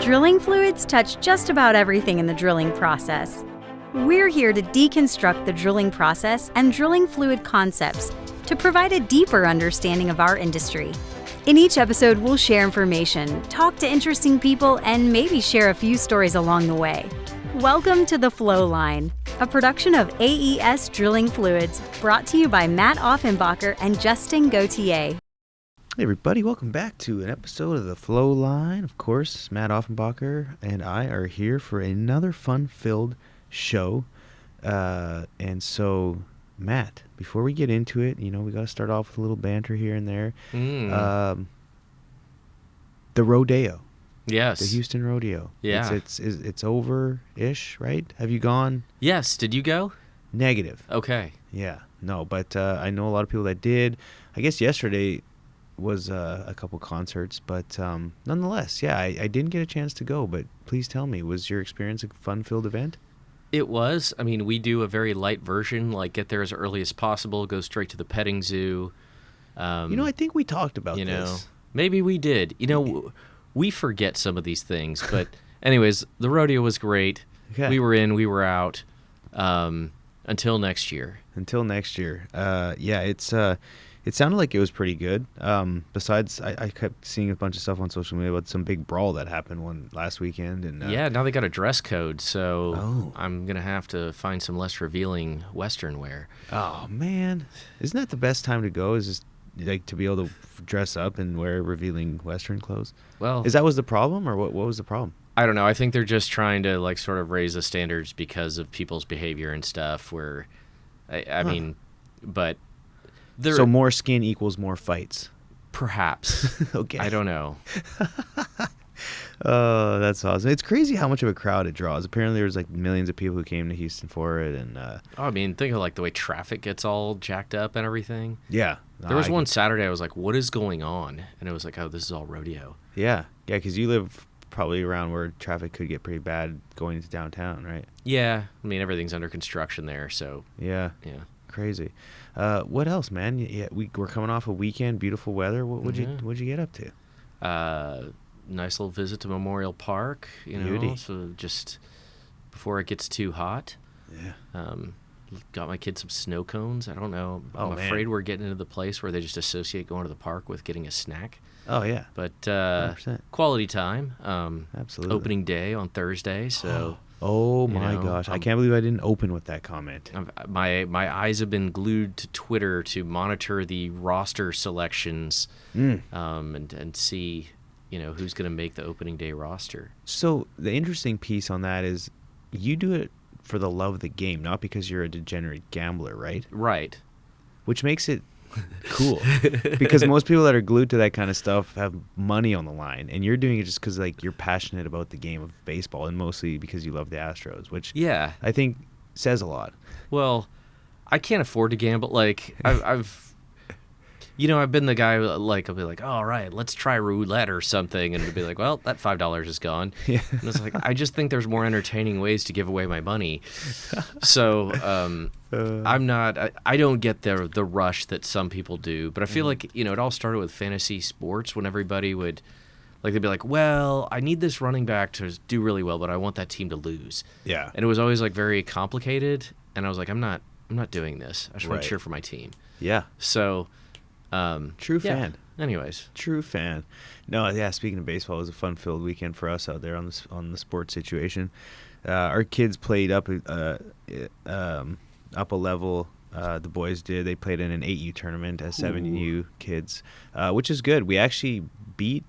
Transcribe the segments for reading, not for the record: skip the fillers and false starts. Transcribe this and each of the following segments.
Drilling fluids touch just about everything in the drilling process. We're here to deconstruct the drilling process and drilling fluid concepts to provide a deeper understanding of our industry. In each episode, we'll share information, talk to interesting people, and maybe share a few stories along the way. Welcome to The Flow Line, a production of AES Drilling Fluids, brought to you by Matt Offenbacher and Justin Gauthier. Hey everybody, welcome back to an episode of The Flow Line. Of course, Matt Offenbacher and I are here for another fun-filled show. And so, Matt, before we get into it, we got to start off with a little banter here and there. The rodeo. Yes. The Houston rodeo. Yeah. It's over-ish, right? Have you gone? Yes. Did you go? Negative. Okay. Yeah. No, but I know a lot of people that did. I guess yesterday was a couple concerts, but nonetheless, yeah, I didn't get a chance to go, but please tell me, was your experience a fun-filled event? It was. I mean, we do a very light version, like get there as early as possible, go straight to the petting zoo. I think we talked about this. Maybe we did. We forget some of these things, but anyways, the rodeo was great. Okay. We were in, we were out, until next year. It sounded like it was pretty good. Besides, I kept seeing a bunch of stuff on social media about some big brawl that happened last weekend. And yeah, now they got a dress code, so I'm going to have to find some less revealing Western wear. Oh, man. Isn't that the best time to go, is just like to be able to dress up and wear revealing Western clothes? Well, that was the problem, or what was the problem? I don't know. I think they're just trying to like sort of raise the standards because of people's behavior and stuff, where, I mean, but... So more skin equals more fights. Perhaps. Okay. I don't know. Oh, that's awesome. It's crazy how much of a crowd it draws. Apparently there was like millions of people who came to Houston for it. And I mean, think of like the way traffic gets all jacked up and everything. Yeah. There was one Saturday I was like, what is going on? And it was like, oh, this is all rodeo. Yeah. Yeah, because you live probably around where traffic could get pretty bad going into downtown, right? Yeah. I mean, everything's under construction there, so. Yeah. Yeah. Crazy. What else, man? Yeah, we're coming off a weekend, beautiful weather. What'd you get up to? Nice little visit to Memorial Park. Beauty. So just before it gets too hot. Yeah. Got my kids some snow cones. I don't know. I'm afraid we're getting into the place where they just associate going to the park with getting a snack. Oh yeah. But 100%. Quality time. Absolutely. Opening day on Thursday, so. Oh my gosh! I can't believe I didn't open with that comment. My eyes have been glued to Twitter to monitor the roster selections, and see, who's going to make the opening day roster. So the interesting piece on that is, you do it for the love of the game, not because you're a degenerate gambler, right? Right. Which makes it cool, because most people that are glued to that kind of stuff have money on the line, and you're doing it just because like you're passionate about the game of baseball, and mostly because you love the Astros, which I think says a lot. Well, I can't afford to gamble. Like I've been the guy like I'll be like, all right, let's try roulette or something, and it'll be like, well, that $5 is gone. Yeah. And it's like, I just think there's more entertaining ways to give away my money. So I'm not. I don't get the rush that some people do, but I feel like it all started with fantasy sports when everybody would. Like, they'd be like, well, I need this running back to do really well, but I want that team to lose. Yeah. And it was always like very complicated, and I was like, I'm not doing this. I just want to cheer for my team. Yeah. So. True fan. Anyways. True fan. No, yeah, speaking of baseball, it was a fun-filled weekend for us out there on the sports situation. Our kids played up a level. The boys did. They played in an 8U tournament as 7U kids, which is good. We actually beat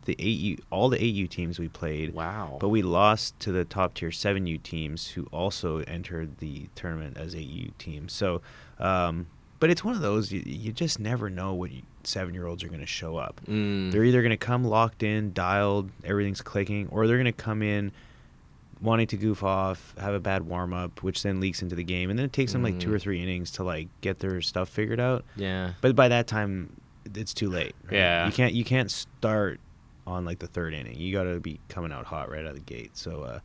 all the 8U teams we played. Wow. But we lost to the top-tier 7U teams who also entered the tournament as 8U teams. So, but it's one of those, you just never know what 7-year-olds are going to show up. They're either going to come locked in, dialed, everything's clicking, or they're going to come in wanting to goof off, have a bad warm-up, which then leaks into the game. And then it takes them like 2 or 3 innings to like get their stuff figured out. Yeah. But by that time, it's too late. Right? Yeah. You can't start on like the 3rd inning. You got to be coming out hot right out of the gate. So,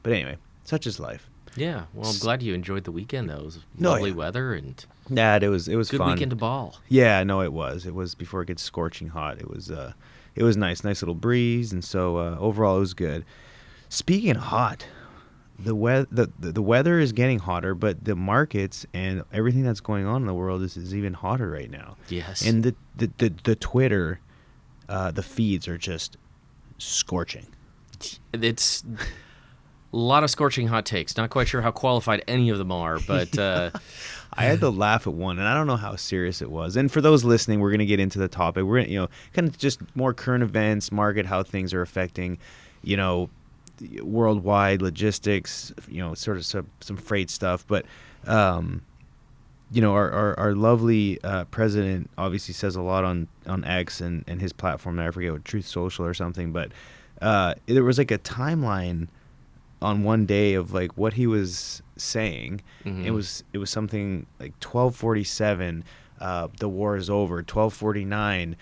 but anyway, such is life. Yeah, well, I'm glad you enjoyed the weekend, though. It was No, lovely yeah. weather and Yeah, it was good fun. weekend to ball. Yeah, no, it was. It was before it gets scorching hot. It was nice little breeze, and so overall it was good. Speaking of hot, the weather is getting hotter, but the markets and everything that's going on in the world is even hotter right now. Yes. And the Twitter, the feeds are just scorching. It's a lot of scorching hot takes. Not quite sure how qualified any of them are, but I had to laugh at one, and I don't know how serious it was. And for those listening, we're going to get into the topic. We're going to, kind of just more current events, market, how things are affecting, worldwide logistics, sort of some freight stuff. But, our lovely president obviously says a lot on X and his platform. I forget what, Truth Social or something. But there was like a timeline on one day of like what he was saying. Mhm. It was something like 12:47, the war is over. 12:49,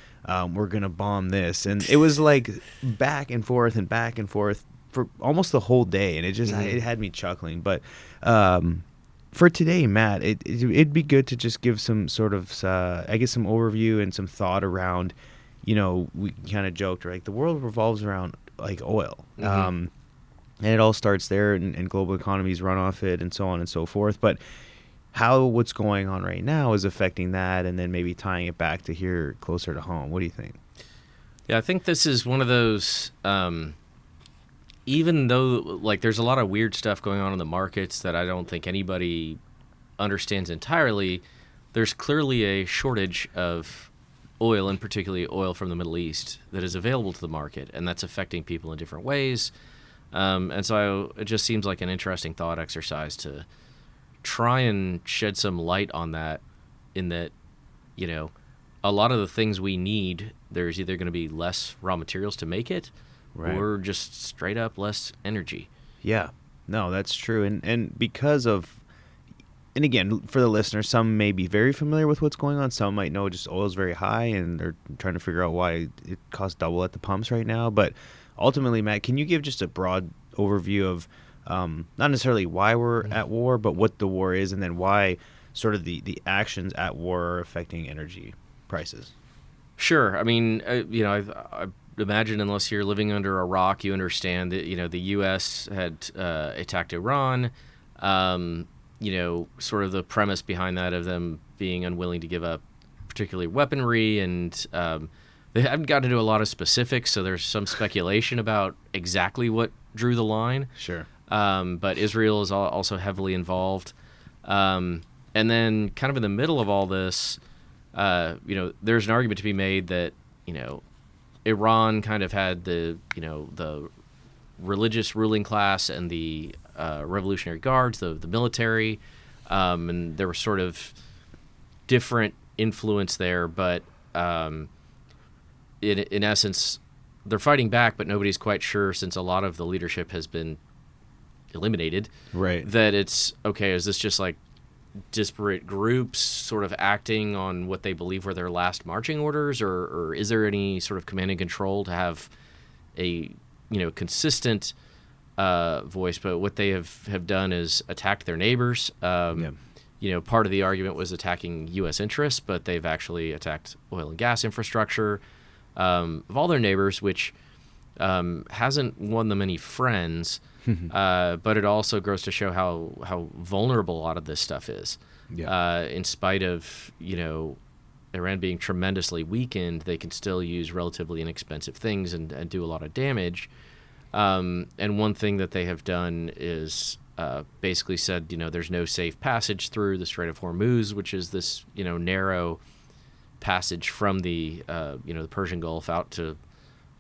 we're gonna bomb this, and it was like back and forth for almost the whole day, and it had me chuckling. But for today, Matt, it'd be good to just give some sort of some overview and some thought around. We kind of joked, right? The world revolves around like oil. Mhm. And it all starts there, and global economies run off it, and so on and so forth. But how what's going on right now is affecting that, and then maybe tying it back to here closer to home. What do you think? Yeah, I think this is one of those, even though like there's a lot of weird stuff going on in the markets that I don't think anybody understands entirely, there's clearly a shortage of oil, and particularly oil from the Middle East, that is available to the market, and that's affecting people in different ways. And so it just seems like an interesting thought exercise to try and shed some light on that, in that, a lot of the things we need, there's either going to be less raw materials to make it, Right. or just straight up less energy. Yeah, no, that's true. And because of, and again, for the listeners, some may be very familiar with what's going on. Some might know just oil's very high, and they're trying to figure out why it costs double at the pumps right now. But ultimately, Matt, can you give just a broad overview of not necessarily why we're at war, but what the war is, and then why sort of the actions at war are affecting energy prices? Sure. I mean, I imagine unless you're living under a rock, you understand that, the U.S. had attacked Iran. Sort of the premise behind that of them being unwilling to give up particularly weaponry, and they haven't gotten into a lot of specifics, so there's some speculation about exactly what drew the line. Sure. But Israel is also heavily involved. And then kind of in the middle of all this, there's an argument to be made that, Iran kind of had the religious ruling class and the Revolutionary Guards, the military, and there was sort of different influence there, but in essence, they're fighting back, but nobody's quite sure, since a lot of the leadership has been eliminated, Right. that it's, okay, is this just like disparate groups sort of acting on what they believe were their last marching orders, or is there any sort of command and control to have a consistent voice? But what they have done is attacked their neighbors. Part of the argument was attacking U.S. interests, but they've actually attacked oil and gas infrastructure of all their neighbors, which hasn't won them any friends. But it also goes to show how vulnerable a lot of this stuff is. Yeah. In spite of, Iran being tremendously weakened, they can still use relatively inexpensive things and do a lot of damage. And one thing that they have done is basically said, there's no safe passage through the Strait of Hormuz, which is this, narrow passage from the Persian Gulf out to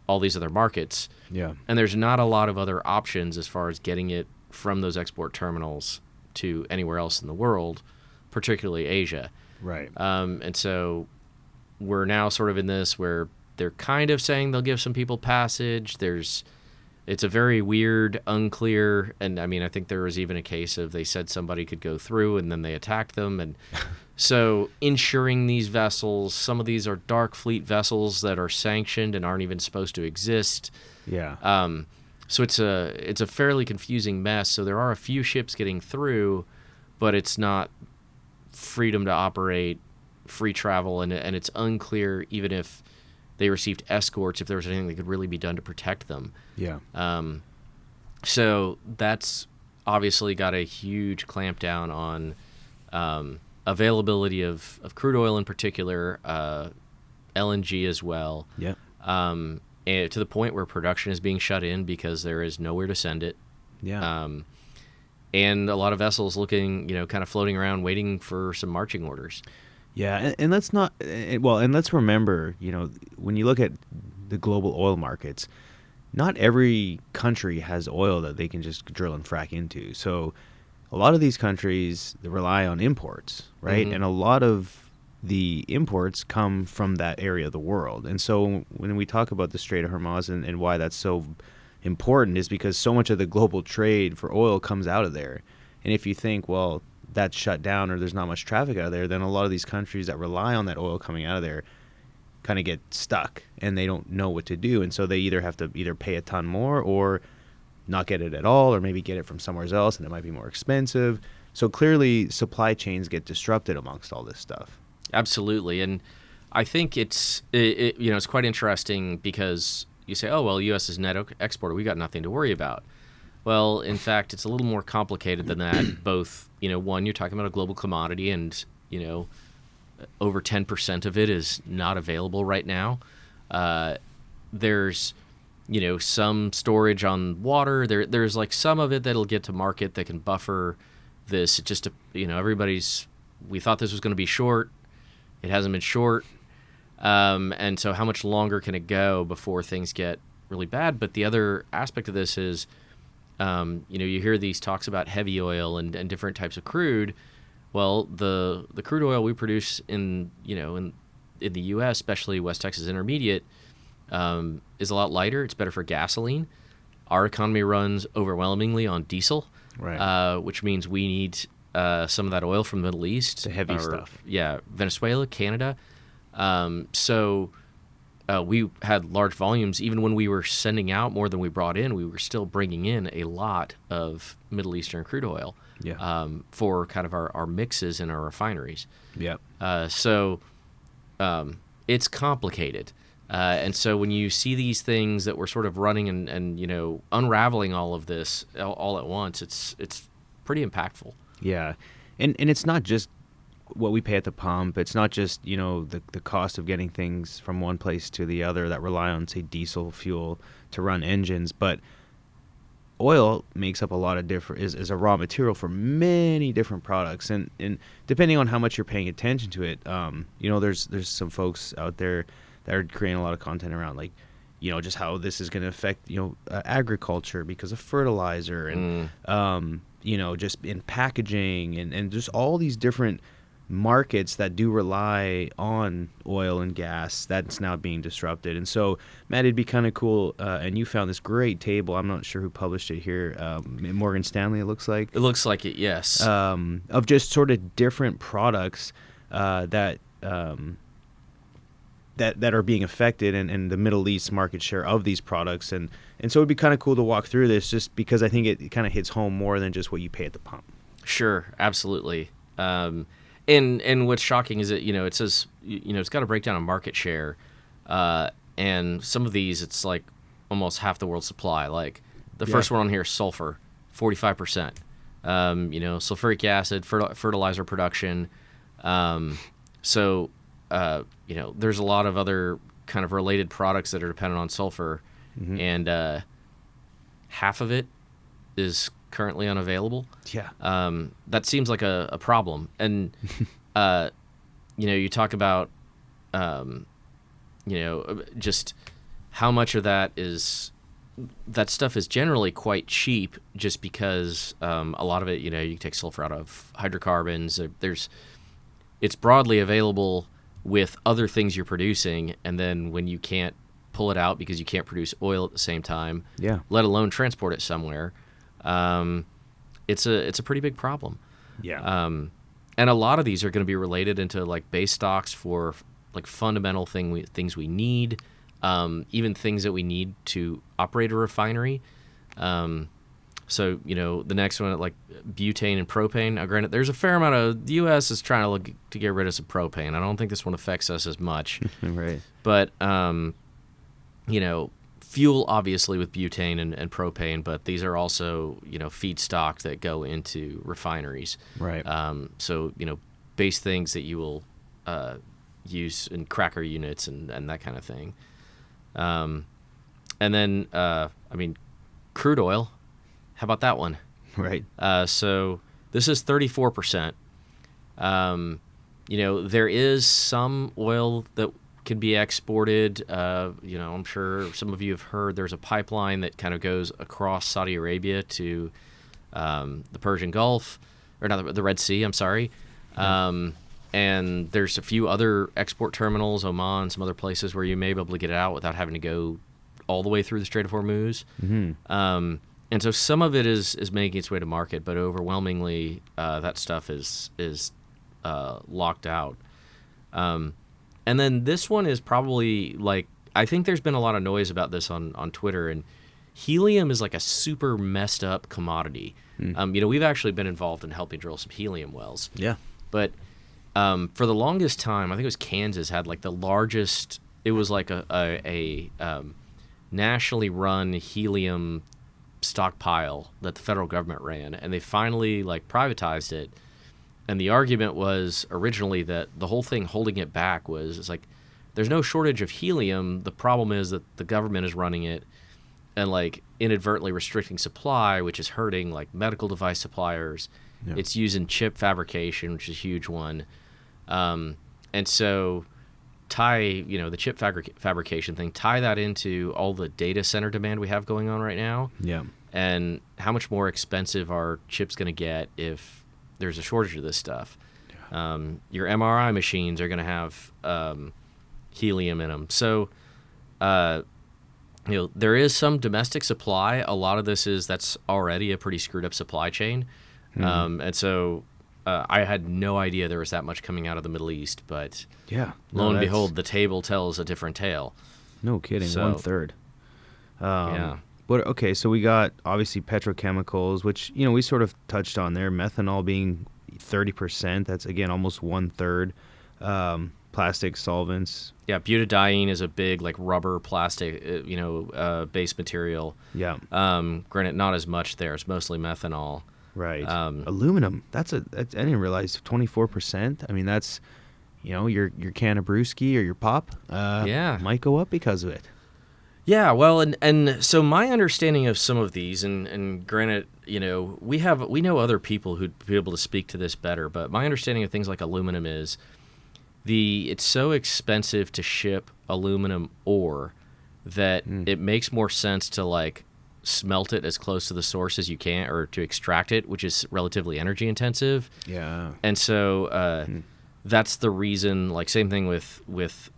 all these other markets. Yeah. And there's not a lot of other options as far as getting it from those export terminals to anywhere else in the world, particularly Asia. Right. And so we're now sort of in this where they're kind of saying they'll give some people passage. It's a very weird, unclear, and I mean, I think there was even a case of they said somebody could go through and then they attacked them. And so insuring these vessels, some of these are dark fleet vessels that are sanctioned and aren't even supposed to exist. Yeah. So it's a fairly confusing mess. So there are a few ships getting through, but it's not freedom to operate, free travel, and it's unclear even if they received escorts, if there was anything that could really be done to protect them. Yeah. So that's obviously got a huge clampdown on availability of crude oil in particular, LNG as well. Yeah. And to the point where production is being shut in because there is nowhere to send it. Yeah. And a lot of vessels looking, kind of floating around waiting for some marching orders. Yeah, and let's not and let's remember, when you look at the global oil markets, not every country has oil that they can just drill and frack into. So a lot of these countries, they rely on imports, right? Mm-hmm. And a lot of the imports come from that area of the world. And so when we talk about the Strait of Hormuz and why that's so important is because so much of the global trade for oil comes out of there. And if you think, well, that's shut down or there's not much traffic out of there, then a lot of these countries that rely on that oil coming out of there kind of get stuck and they don't know what to do. And so they either have to pay a ton more or not get it at all, or maybe get it from somewhere else and it might be more expensive. So clearly supply chains get disrupted amongst all this stuff. Absolutely. And I think it's quite interesting because you say, oh, well, U.S. is net exporter. We got nothing to worry about. Well, in fact, it's a little more complicated than that. Both, one, you're talking about a global commodity and, over 10% of it is not available right now. There's, some storage on water. There's like some of it that'll get to market that can buffer this. It just, we thought this was going to be short. It hasn't been short. And so how much longer can it go before things get really bad? But the other aspect of this is, you hear these talks about heavy oil and different types of crude. Well, the crude oil we produce in the U.S., especially West Texas Intermediate, is a lot lighter. It's better for gasoline. Our economy runs overwhelmingly on diesel, right? Which means we need some of that oil from the Middle East. The heavy stuff. Yeah, Venezuela, Canada. So we had large volumes. Even when we were sending out more than we brought in, we were still bringing in a lot of Middle Eastern crude oil for kind of our mixes in our refineries. Yep. So it's complicated. And so when you see these things that we're sort of running and unraveling all of this all at once, it's pretty impactful. Yeah. And it's not just what we pay at the pump. It's not just, the cost of getting things from one place to the other that rely on, say, diesel fuel to run engines. But oil makes up a lot of is a raw material for many different products. And depending on how much you're paying attention to it, there's some folks out there that are creating a lot of content around, like, just how this is going to affect, agriculture because of fertilizer and, just in packaging and just all these different markets that do rely on oil and gas that's now being disrupted. And so, Matt, it'd be kind of cool, and you found this great table. I'm not sure who published it here. Morgan Stanley, it looks like. It looks like it, yes. Of just sort of different products that are being affected and the Middle East market share of these products. And so it'd be kind of cool to walk through this just because I think it kind of hits home more than just what you pay at the pump. Sure, absolutely. And what's shocking is that, it says, it's got a breakdown of market share. And some of these, it's like almost half the world's supply. Like the first one on here is sulfur, 45%. Sulfuric acid, fertilizer production. So there's a lot of other kind of related products that are dependent on sulfur. Mm-hmm. And half of it is currently unavailable. Yeah. That seems like a problem. And, you talk about, just how much of that stuff is generally quite cheap just because a lot of it, you can take sulfur out of hydrocarbons. It's broadly available with other things you're producing, and then when you can't pull it out because you can't produce oil at the same time, let alone transport it somewhere, it's a pretty big problem. Yeah. And a lot of these are going to be related into like base stocks for like fundamental things we need, even things that we need to operate a refinery. So, the next one, like butane and propane. Now, granted, there's a fair amount of the U.S. is trying to look to get rid of some propane. I don't think this one affects us as much. Right. But, fuel obviously with butane and propane, but these are also, feedstock that go into refineries. Right. So, base things that you will use in cracker units and that kind of thing. And then, crude oil. How about that one? Right. So this is 34%. There is some oil that can be exported. I'm sure some of you have heard there's a pipeline that kind of goes across Saudi Arabia to the Persian Gulf, or not the Red Sea, I'm sorry. And there's a few other export terminals, Oman, some other places where you may be able to get it out without having to go all the way through the Strait of Hormuz. Mm-hmm. And so some of it is making its way to market, but overwhelmingly that stuff is locked out. And then this one is probably like, I think there's been a lot of noise about this on Twitter, and helium is like a super messed up commodity. We've actually been involved in helping drill some helium wells. Yeah. But for the longest time, I think it was Kansas had like the largest, it was like a nationally run helium stockpile that the federal government ran, and they finally like privatized it. And the argument was originally that the whole thing holding it back was, it's like, there's no shortage of helium. The problem is that the government is running it and like inadvertently restricting supply, which is hurting like medical device suppliers. Yeah. It's used in chip fabrication, which is a huge one. And so the chip fabrication thing, tie that into all the data center demand we have going on right now. Yeah. And how much more expensive are chips going to get if there's a shortage of this stuff? Yeah. Your MRI machines are going to have helium in them. So, there is some domestic supply. A lot of that's already a pretty screwed up supply chain. And so I had no idea there was that much coming out of the Middle East, but lo and behold, the table tells a different tale. No kidding, so, 1/3. Yeah. Okay, so we got obviously petrochemicals, which we sort of touched on there. Methanol being 30%. That's again almost 1/3. Plastic solvents. Yeah, butadiene is a big like rubber plastic, base material. Yeah. Granted, not as much there. It's mostly methanol. Right. Aluminum. I didn't realize 24%. I mean, that's your can of brewski or your pop. Might go up because of it. Yeah, well, and so my understanding of some of these, and granted, we know other people who'd be able to speak to this better, but my understanding of things like aluminum is it's so expensive to ship aluminum ore that it makes more sense to like smelt it as close to the source as you can, or to extract it, which is relatively energy intensive. Yeah. And so that's the reason. Like same thing with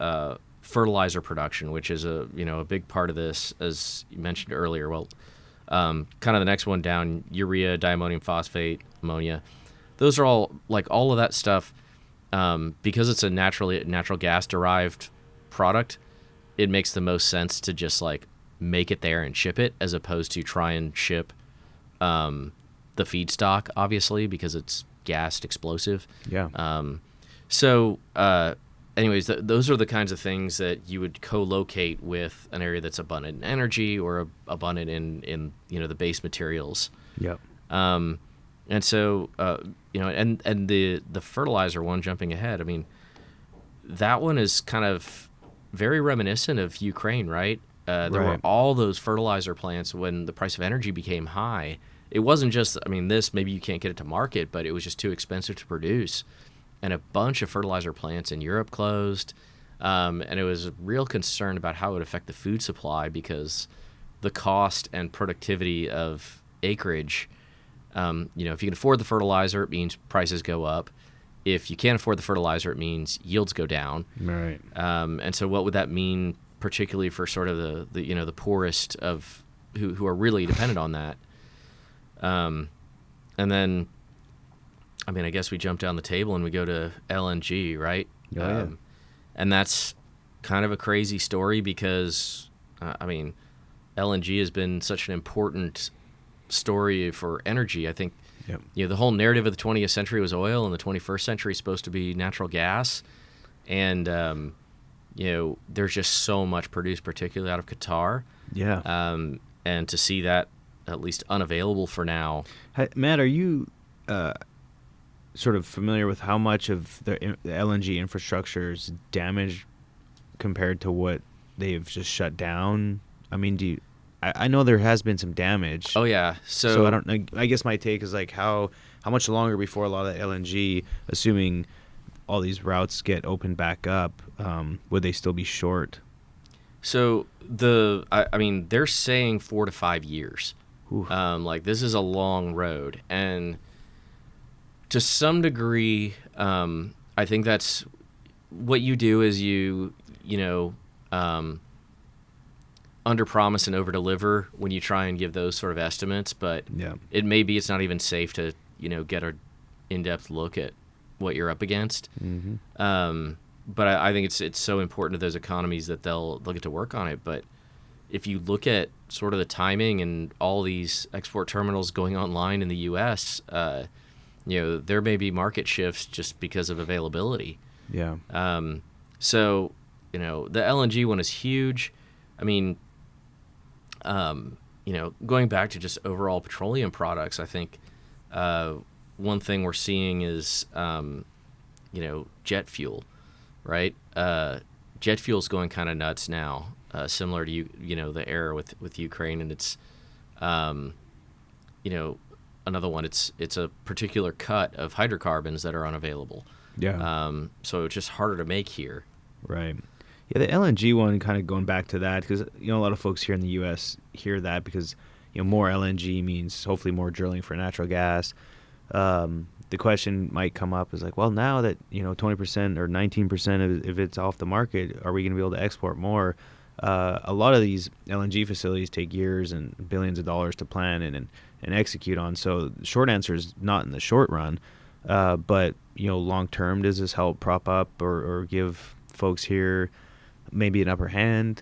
fertilizer production, which is a big part of this, as you mentioned earlier. Well, kind of the next one down, urea, diammonium phosphate, ammonia. Those are all of that stuff. Because it's a natural gas derived product, it makes the most sense to just like make it there and ship it, as opposed to try and ship the feedstock, obviously, because it's gassed explosive. Yeah. Anyways, those are the kinds of things that you would co-locate with an area that's abundant in energy or abundant in the base materials. Yep. And so and the fertilizer one, jumping ahead, I mean, that one is kind of very reminiscent of Ukraine, right? There were all those fertilizer plants when the price of energy became high. It wasn't just, this, maybe you can't get it to market, but it was just too expensive to produce. And a bunch of fertilizer plants in Europe closed. And it was a real concern about how it would affect the food supply, because the cost and productivity of acreage, if you can afford the fertilizer, it means prices go up. If you can't afford the fertilizer, it means yields go down. Right. And so what would that mean, particularly for sort of the poorest of who are really dependent on that? And then, I guess we jump down the table and we go to LNG, right? Oh, yeah. And that's kind of a crazy story because, LNG has been such an important story for energy. I think Yep. the whole narrative of the 20th century was oil, and the 21st century is supposed to be natural gas. And there's just so much produced, particularly out of Qatar. Yeah. And to see that at least unavailable for now. Matt, are you sort of familiar with how much of the LNG infrastructure is damaged compared to what they've just shut down? I mean, I know there has been some damage. Oh yeah. So I don't know. I guess my take is like how much longer before a lot of that LNG, assuming all these routes get opened back up, would they still be short? So I mean, they're saying 4 to 5 years. Like this is a long road, and to some degree, I think that's what you do is you under promise and over deliver when you try and give those sort of estimates. But Yeah. it's not even safe to get an in-depth look at what you're up against. Mm-hmm. But I think it's so important to those economies that they'll get to work on it. But if you look at sort of the timing and all these export terminals going online in the U.S., there may be market shifts just because of availability. Yeah. So the LNG one is huge. I mean, going back to just overall petroleum products, I think one thing we're seeing is jet fuel. Right, jet fuel's going kind of nuts now, similar to the era with Ukraine, and it's another one. It's a particular cut of hydrocarbons that are unavailable. Yeah. So it's just harder to make here. Right. Yeah, the LNG one, kind of going back to that, because a lot of folks here in the U.S. hear that because more LNG means hopefully more drilling for natural gas. The question might come up is like, well, now that 20% or 19% if it's off the market, are we going to be able to export more? A lot of these LNG facilities take years and billions of dollars to plan and execute on. So the short answer is not in the short run, but long term, does this help prop up or give folks here maybe an upper hand?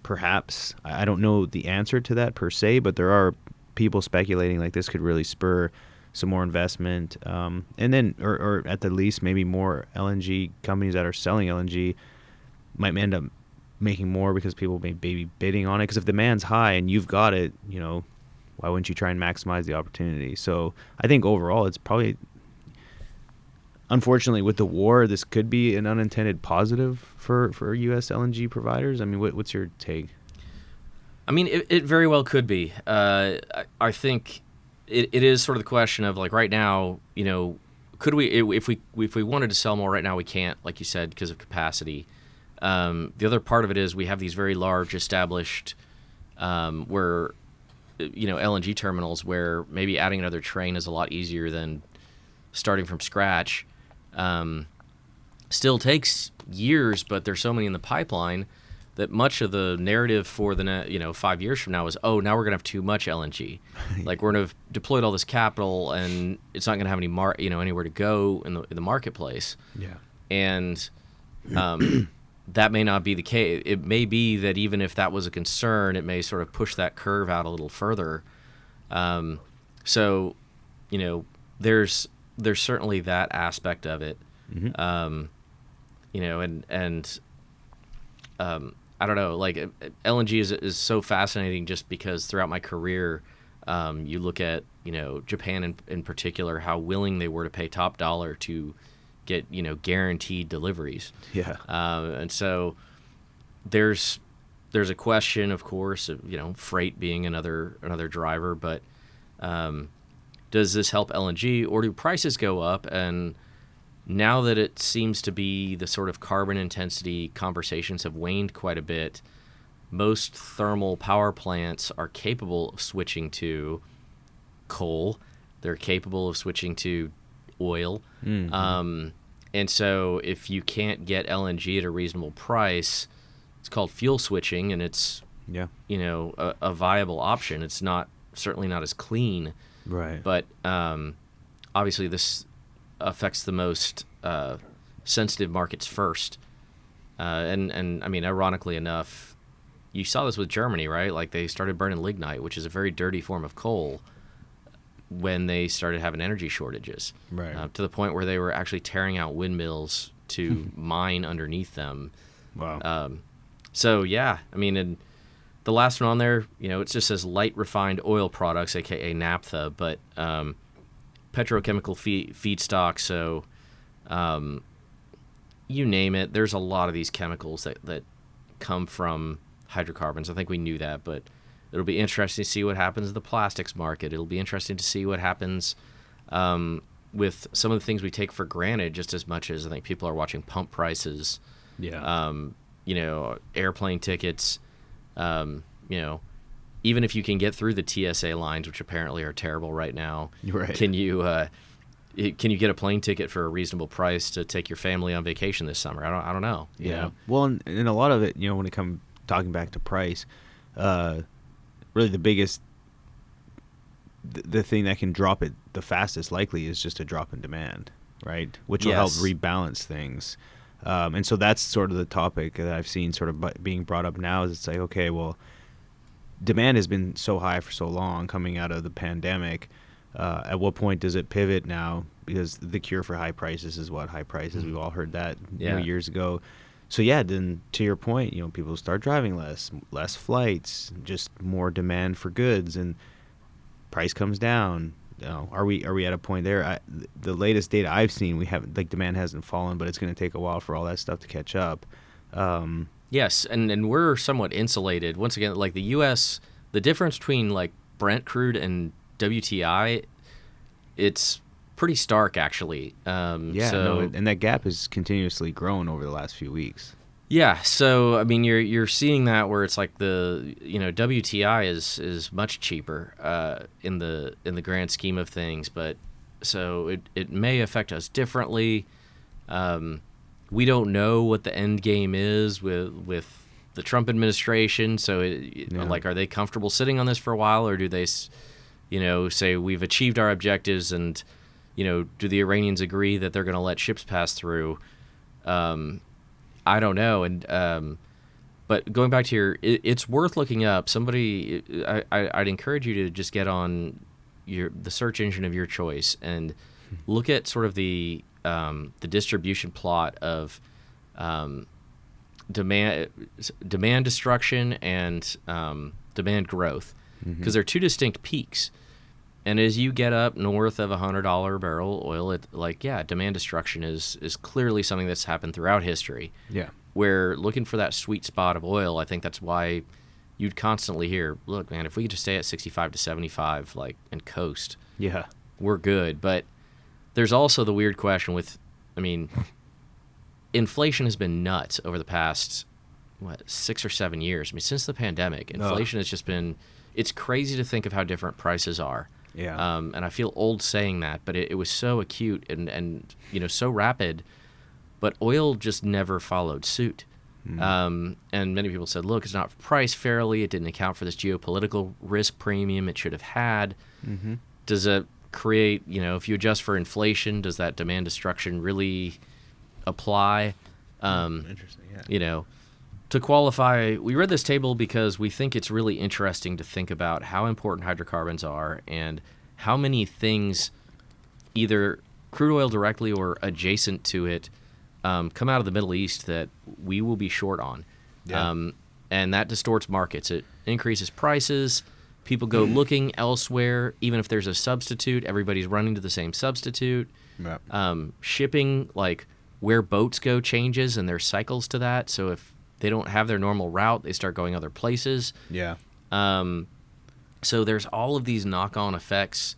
Perhaps. I don't know the answer to that per se, but there are people speculating like this could really spur some more investment, and then, or at the least, maybe more LNG companies that are selling LNG might end up making more because people may be bidding on it. Because if demand's high and you've got it, why wouldn't you try and maximize the opportunity? So I think overall, it's probably, unfortunately, with the war, this could be an unintended positive for U.S. LNG providers. I mean, what's your take? I mean, it very well could be. I think. It is sort of the question of like right now, could we if we wanted to sell more right now we can't, like you said, because of capacity. The other part of it is we have these very large established where LNG terminals where maybe adding another train is a lot easier than starting from scratch. Still takes years, but there's so many in the pipeline that much of the narrative for the 5 years from now is, oh, now we're gonna have too much LNG. Like we're gonna have deployed all this capital and it's not gonna have any anywhere to go in the marketplace. Yeah. And that may not be the case. It may be that even if that was a concern, it may sort of push that curve out a little further. So there's certainly that aspect of it. Mm-hmm. I don't know, like LNG is so fascinating just because throughout my career, you look at, Japan in particular, how willing they were to pay top dollar to get, guaranteed deliveries. Yeah. And so there's a question, of course, of, freight being another driver, but does this help LNG or do prices go up? And now that it seems to be the sort of carbon intensity conversations have waned quite a bit, most thermal power plants are capable of switching to coal. They're capable of switching to oil. Mm-hmm. And so if you can't get LNG at a reasonable price, it's called fuel switching, and it's a viable option. It's certainly not as clean. Right. But obviously this affects the most sensitive markets first, and I mean, ironically enough, you saw this with Germany, right? Like they started burning lignite, which is a very dirty form of coal, when they started having energy shortages, Right. to the point where they were actually tearing out windmills to mine underneath them. Wow. So yeah, I mean, and the last one on there, it just says light refined oil products, aka naphtha, but petrochemical feedstock. So you name it, there's a lot of these chemicals that come from hydrocarbons. I think we knew that, but it'll be interesting to see what happens in the plastics market. It'll be interesting to see what happens with some of the things we take for granted just as much as I think people are watching pump prices, Yeah. Airplane tickets, even if you can get through the TSA lines, which apparently are terrible right now, Right. can you get a plane ticket for a reasonable price to take your family on vacation this summer? I don't know. you Yeah. know? Well, and a lot of it, when it comes talking back to price, really the biggest, the thing that can drop it the fastest likely is just a drop in demand, right? Which will help Yes. rebalance things. And so that's sort of the topic that I've seen sort of being brought up now is it's like, okay, well, demand has been so high for so long coming out of the pandemic. At what point does it pivot now? Because the cure for high prices is what? High prices. We've all heard that Yeah. years ago. So yeah, then to your point, people start driving less flights, just more demand for goods, and price comes down. Are we at a point there? The latest data I've seen, we haven't, like, demand hasn't fallen, but it's going to take a while for all that stuff to catch up. Yes, and we're somewhat insulated. Once again, like the U.S., the difference between like Brent crude and WTI, it's pretty stark actually. And that gap has continuously grown over the last few weeks. Yeah, so I mean, you're seeing that where it's like the WTI is much cheaper in the grand scheme of things, but so it may affect us differently. We don't know what the end game is with the Trump administration. So like, are they comfortable sitting on this for a while, or do they, say we've achieved our objectives, and do the Iranians agree that they're going to let ships pass through? I don't know. And but going back to it's worth looking up. Somebody, I'd encourage you to just get on the search engine of your choice and look at sort of the distribution plot of demand destruction and demand growth, because they're two distinct peaks. And as you get up north of $100 a barrel oil, demand destruction is clearly something that's happened throughout history. Yeah. Where looking for that sweet spot of oil, I think that's why you'd constantly hear, look, man, if we could just stay at 65 to 75, and coast, Yeah. we're good. But there's also the weird question with, inflation has been nuts over the past, 6 or 7 years. Since the pandemic, inflation has just been, it's crazy to think of how different prices are. Yeah. And I feel old saying that, but it was so acute and so rapid, but oil just never followed suit. And many people said, look, it's not priced fairly. It didn't account for this geopolitical risk premium it should have had. Mm-hmm. Does it create, if you adjust for inflation, does that demand destruction really apply? Interesting, yeah. To qualify, we read this table because we think it's really interesting to think about how important hydrocarbons are and how many things, either crude oil directly or adjacent to it, come out of the Middle East that we will be short on. Yeah. And that distorts markets. It increases prices. People go looking elsewhere. Even if there's a substitute, everybody's running to the same substitute. Yeah. Shipping, like where boats go, changes, and there's cycles to that. So if they don't have their normal route, they start going other places. Yeah. So there's all of these knock-on effects,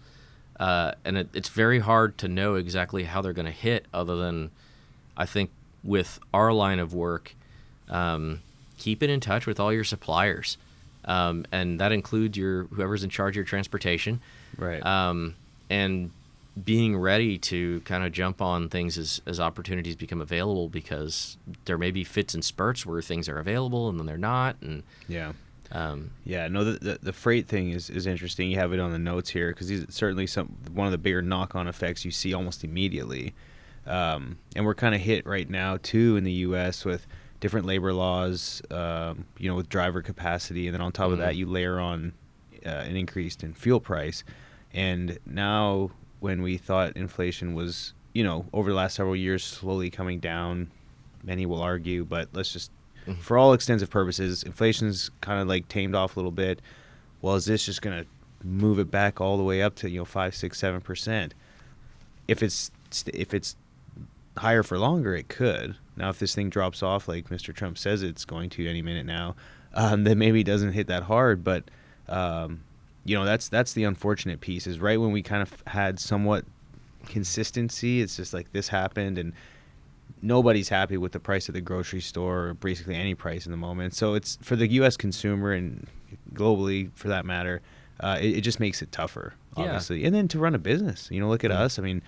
and it's very hard to know exactly how they're going to hit, other than, I think, with our line of work, keep it in touch with all your suppliers. And that includes whoever's in charge of your transportation. Right. And being ready to kind of jump on things as opportunities become available, because there may be fits and spurts where things are available and then they're not. And yeah. The freight thing is interesting. You have it on the notes here because these certainly one of the bigger knock-on effects you see almost immediately. And we're kind of hit right now too in the U.S. with different labor laws, with driver capacity, and then on top of that, you layer on an increase in fuel price. And now, when we thought inflation was, over the last several years, slowly coming down, many will argue, but let's just, for all extensive purposes, inflation's kind of like tamed off a little bit. Well, is this just going to move it back all the way up to 5, 6, 7%? If it's higher for longer, it could. Now, if this thing drops off like Mr. Trump says it's going to any minute now, then maybe it doesn't hit that hard. But that's the unfortunate piece, is right when we kind of had somewhat consistency, it's just like this happened, and nobody's happy with the price at the grocery store, or basically any price in the moment. So it's for the U.S. consumer, and globally for that matter, it just makes it tougher, obviously. And then to run a business, look at us. I mean,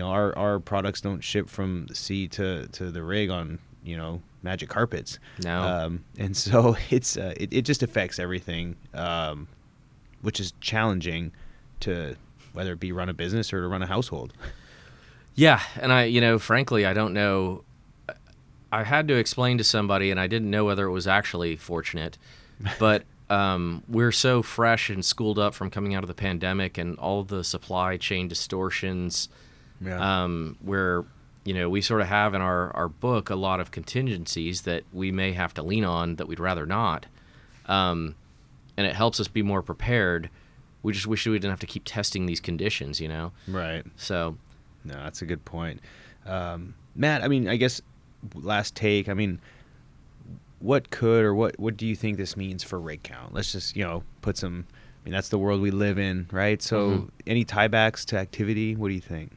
our products don't ship from the sea to the rig on, magic carpets. No. And so it just affects everything, which is challenging to whether it be run a business or to run a household. Yeah, and frankly, I don't know. I had to explain to somebody, and I didn't know whether it was actually fortunate, but we're so fresh and schooled up from coming out of the pandemic and all the supply chain distortions, where we sort of have in our book a lot of contingencies that we may have to lean on that we'd rather not, and it helps us be more prepared. We just wish we didn't have to keep testing these conditions, Right. So. No, that's a good point. Matt, I mean, I guess last take, I mean, what do you think this means for rig count? Let's just, put some, that's the world we live in, right? So any tiebacks to activity? What do you think?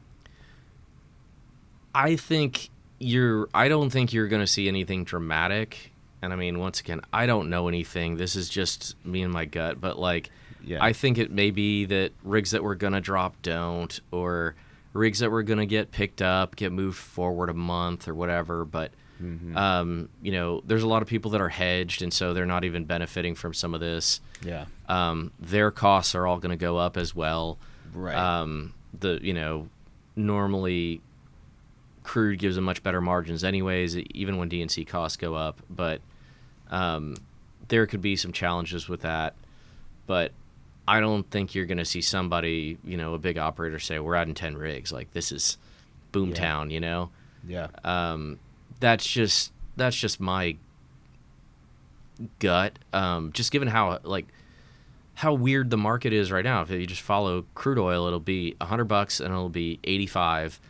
I don't think you're going to see anything dramatic. And once again, I don't know anything. This is just me and my gut. But I think it may be that rigs that we're going to drop don't, or rigs that were going to get picked up, get moved forward a month or whatever. But, there's a lot of people that are hedged, and so they're not even benefiting from some of this. Yeah. Their costs are all going to go up as well. Right. Normally crude gives them much better margins anyways, even when D&C costs go up. But there could be some challenges with that. But I don't think you're going to see somebody, a big operator say, we're adding 10 rigs. Like, this is boomtown, Yeah. That's just my gut. Just given how weird the market is right now. If you just follow crude oil, it'll be $100 and it'll be 85,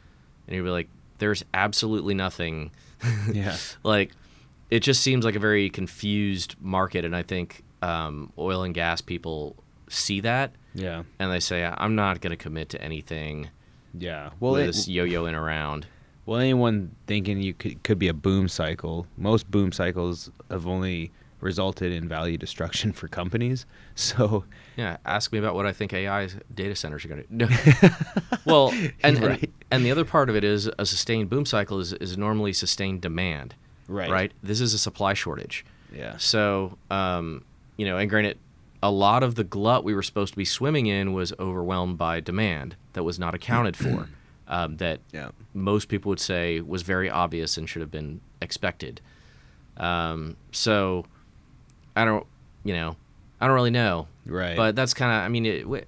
and you'll be like, there's absolutely nothing. Yeah. It just seems like a very confused market, and I think oil and gas people see that, yeah, and they say, I'm not going to commit to anything. Yeah. Well, this yo-yoing around. Well, anyone thinking you could be a boom cycle, most boom cycles have only resulted in value destruction for companies. So yeah, ask me about what I think AI data centers are going to do. Well, and the other part of it is a sustained boom cycle is normally sustained demand. Right. This is a supply shortage. Yeah. So, and granted, a lot of the glut we were supposed to be swimming in was overwhelmed by demand that was not accounted for. That most people would say was very obvious and should have been expected. So I don't really know. Right. But that's kind of,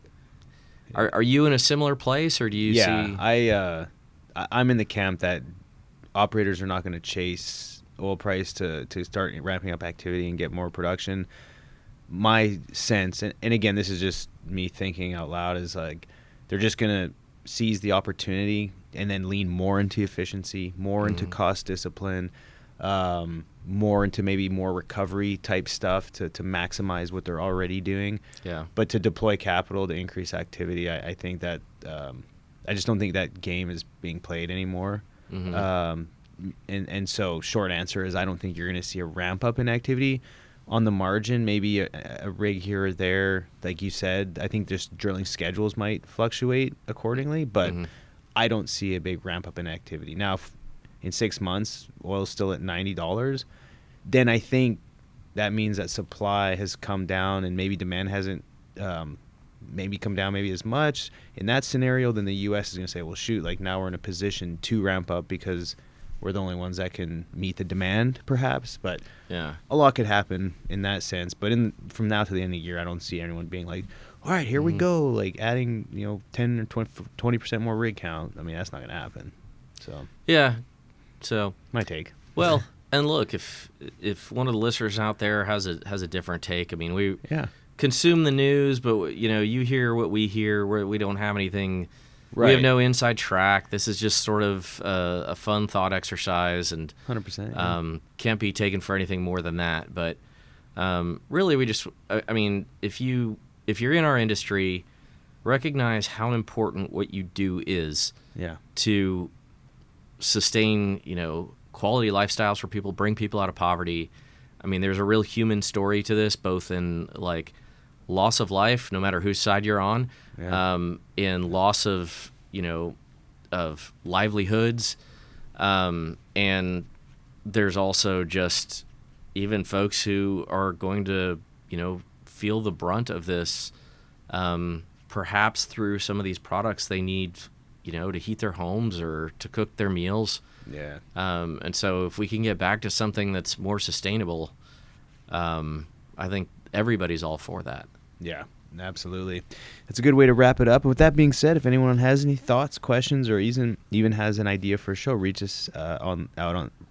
are you in a similar place, or do you see? Yeah, I'm in the camp that operators are not going to chase oil price to start ramping up activity and get more production. My sense, and again, this is just me thinking out loud, is they're just going to seize the opportunity and then lean more into efficiency, more into cost discipline, more into maybe more recovery type stuff to maximize what they're already doing. Yeah. But to deploy capital to increase activity, I think that I just don't think that game is being played anymore. And so short answer is I don't think you're going to see a ramp up in activity. On the margin, maybe a rig here or there, like you said. I think just drilling schedules might fluctuate accordingly, but I don't see a big ramp up in activity. Now, if in 6 months, oil's still at $90, then I think that means that supply has come down and maybe demand hasn't maybe come down maybe as much. In that scenario, then the U.S. is going to say, well, shoot, now we're in a position to ramp up because we're the only ones that can meet the demand, perhaps. But Yeah. a lot could happen in that sense. But from now to the end of the year, I don't see anyone being like, all right, here we go, like adding 10 or 20% more rig count. I mean, that's not going to happen. So Yeah. So my take. Well, and look, if one of the listeners out there has a different take, I mean, we consume the news, but you hear what we hear. We don't have anything. Right. We have no inside track. This is just sort of a fun thought exercise, and 100%. Can't be taken for anything more than that. But really, if you're in our industry, recognize how important what you do is. Yeah. To sustain, quality lifestyles for people, bring people out of poverty. I mean, there's a real human story to this, both in like loss of life, no matter whose side you're on, in loss of, of livelihoods. And there's also just even folks who are going to, feel the brunt of this, perhaps through some of these products they need, to heat their homes or to cook their meals. Yeah. And so if we can get back to something that's more sustainable, I think everybody's all for that. Yeah, absolutely. That's a good way to wrap it up. And with that being said, if anyone has any thoughts, questions, or even has an idea for a show, reach us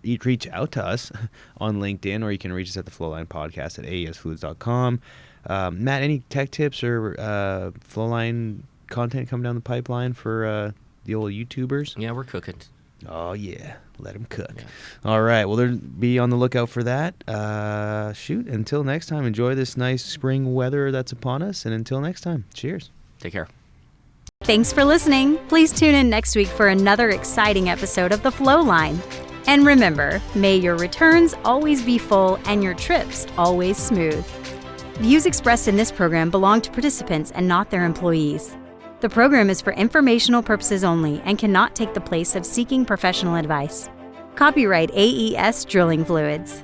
reach out to us on LinkedIn, or you can reach us at the Flowline Podcast at aesfoods.com. Matt, any tech tips or Flowline content coming down the pipeline for the old YouTubers? Yeah, we're cooking. Oh, yeah. Let them cook. Yeah. All right. Well, be on the lookout for that. Until next time, enjoy this nice spring weather that's upon us. And until next time, cheers. Take care. Thanks for listening. Please tune in next week for another exciting episode of The Flow Line. And remember, may your returns always be full and your trips always smooth. Views expressed in this program belong to participants and not their employees. The program is for informational purposes only and cannot take the place of seeking professional advice. Copyright AES Drilling Fluids.